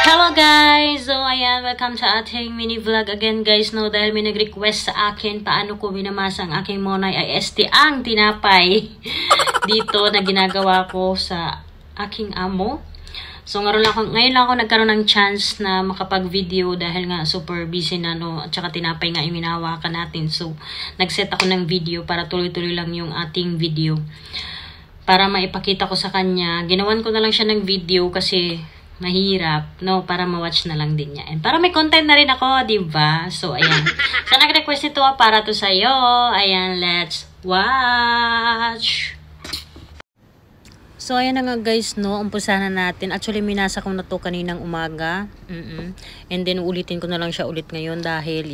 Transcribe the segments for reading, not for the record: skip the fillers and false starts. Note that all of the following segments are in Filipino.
Hello guys! So ayan, welcome sa ating mini vlog again guys, no, dahil may nag-request sa akin paano ko minamasa ang aking Monay IST ang tinapay dito na ginagawa ko sa aking amo. So ngayon lang ako nagkaroon ng chance na makapag-video dahil nga super busy na, no, at saka tinapay nga yung minahawakan natin. So nag-set ako ng video para tuloy-tuloy lang yung ating video. Para maipakita ko sa kanya, ginawan ko na lang siya ng video kasi mahirap, no, para ma-watch na lang din niya. And para may content na rin ako, diba? So, ayan. Sa nag-request ito, para to sa'yo. Ayan, let's watch! So, ayan na nga guys, no, umpusahan na natin. Actually, minasa ko na to kaninang umaga. And then, ulitin ko na lang siya ulit ngayon dahil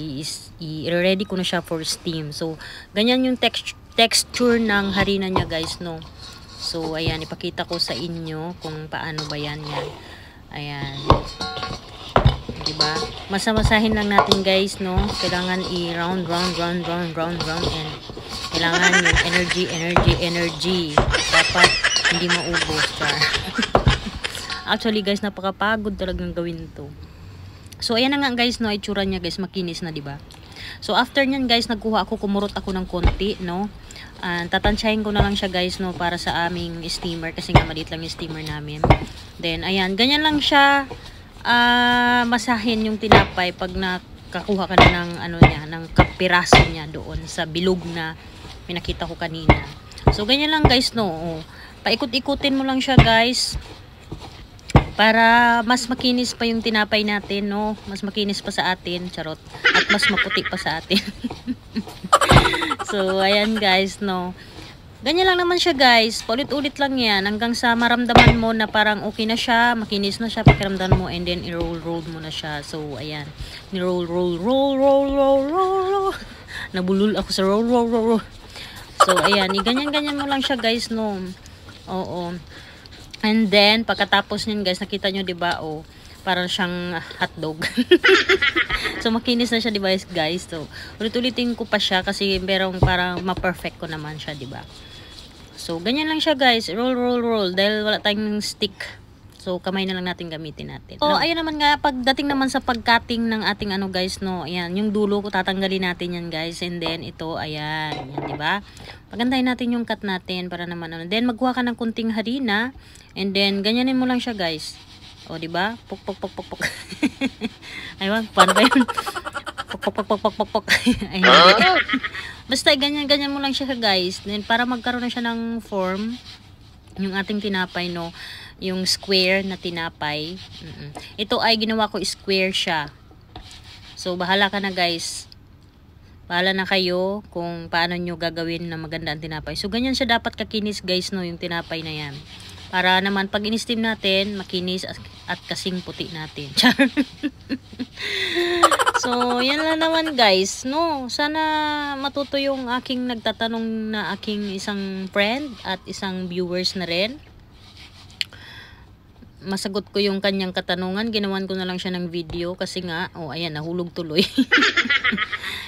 i-ready ko na siya for steam. So, ganyan yung texture ng harina niya guys, no. So, ayan, ipakita ko sa inyo kung paano ba yan. Ayan. Diba? Masamasahin lang natin guys, no? Kailangan i-round, round, and kailangan yung energy. Dapat hindi maubos. Actually guys, napakapagod talagang gawin to. So, ayan na nga guys, no? Itsura niya guys, makinis na, diba? So, after nyan guys, nagkuha ako, kumurot ako ng konti, no? Tatansyahin ko na lang siya guys, no, para sa aming steamer kasi nga maliit lang yung steamer namin. Then ayan, ganyan lang siya masahin yung tinapay pag nakakuha ka na ng ano niya, ng kapiraso niya doon sa bilog na pinakita ko kanina. So ganyan lang guys, no. Paikot-ikutin mo lang siya guys para mas makinis pa yung tinapay natin, no. Mas makinis pa sa atin, charot. At mas maputi pa sa atin. So, ayan guys, no. Ganyan lang naman siya guys. Paulit-ulit lang yan hanggang sa maramdaman mo na parang okay na siya, makinis na siya, pakiramdam mo, and then i-roll mo na siya. So, ayan. Ni-roll. Nabulol ako sa roll. So, ayan. Ganyan mo lang siya guys, no. Oo. And then, pagkatapos niyan guys, nakita nyo, diba, oh, parang siyang hotdog. So, makinis na siya, diba, guys? So, ulit-ulitin ko pa siya kasi parang ma-perfect ko naman siya, diba? So, ganyan lang siya, guys. Roll. Dahil wala tayong stick. So, kamay na lang natin gamitin natin. So, ayun naman nga, pagdating naman sa pag-cutting ng ating ano, guys, no? Ayan, yung dulo ko, tatanggalin natin yan, guys. And then, ito, ayan. Yan, diba? Pagandahin natin yung cut natin para naman, ano. Then, magkuha ka ng kunting harina. And then, ganyanin mo lang siya, guys. O, diba? Pok. Ayun, paano ba yun? Pok. Ayun. Basta, ganyan mo lang siya, guys. Then, para magkaroon na siya ng form, yung ating tinapay, no? Yung square na tinapay. Ito ay ginawa ko square siya. So, bahala ka na, guys. Bahala na kayo kung paano nyo gagawin na maganda ang tinapay. So, ganyan siya dapat kakinis, guys, no? Yung tinapay na yan. Para naman pag in-steam natin, makinis at kasing puti natin. So, yan lang naman guys, no. Sana matuto yung aking nagtatanong na aking isang friend at isang viewers na rin. Masagot ko yung kanyang katanungan. Ginawan ko na lang siya ng video kasi nga, oh ayan, nahulog tuloy.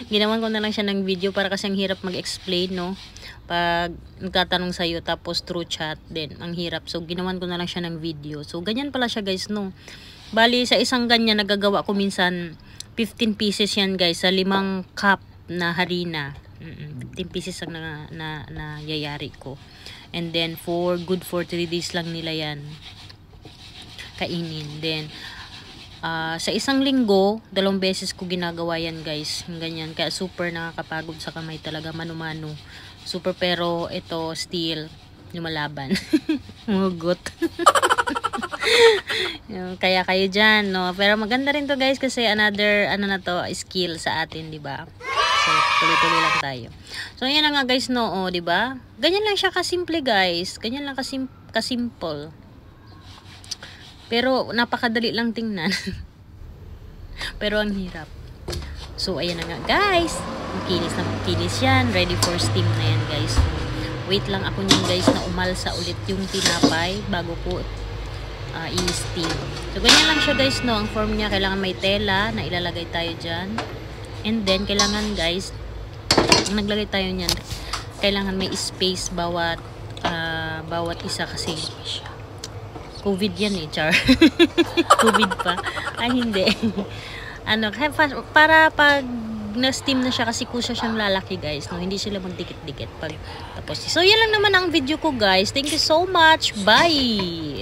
Ginawan ko na lang siya ng video para kasi ang hirap mag-explain, no. Pag nagtatanong sa'yo tapos through chat din, ang hirap. So, ginawan ko na lang siya ng video. So, ganyan pala siya guys, no. Bali, sa isang ganyan, nagagawa ko minsan 15 pieces yan guys, sa 5 cup na harina. 15 pieces ang na yayari ko. And then, good for 3 days lang nila yan kainin. Then, sa isang linggo, 2 beses ko ginagawa yan guys. Ganyan. Kaya super nakakapagod sa kamay talaga, mano-mano. Super, pero ito still lumalaban. Mugot. Kaya kayo dyan, no? Pero maganda rin to guys kasi another, skill sa atin, diba? So, tuloy-tuloy lang tayo. So, ayan na nga guys, no? O, diba? Ganyan lang siya kasimple guys. Ganyan lang kasimple. Pero, napakadali lang tingnan. Pero, ang hirap. So, ayan na nga guys. Makinis yan. Ready for steam na yan guys. Wait lang ako nyan guys na umalsa ulit yung tinapay bago ko i-steam. So, ganyan lang siya guys, no. Ang form niya, kailangan may tela na ilalagay tayo dyan. And then, kailangan guys, naglagay tayo nyan, kailangan may space bawat isa kasi COVID yan eh, char. COVID pa. Ay, hindi. Ano, para pag na-steam na siya kasi kusa siyang lalaki guys, no? Hindi sila magdikit-dikit pag tapos. So, yan lang naman ang video ko guys. Thank you so much. Bye!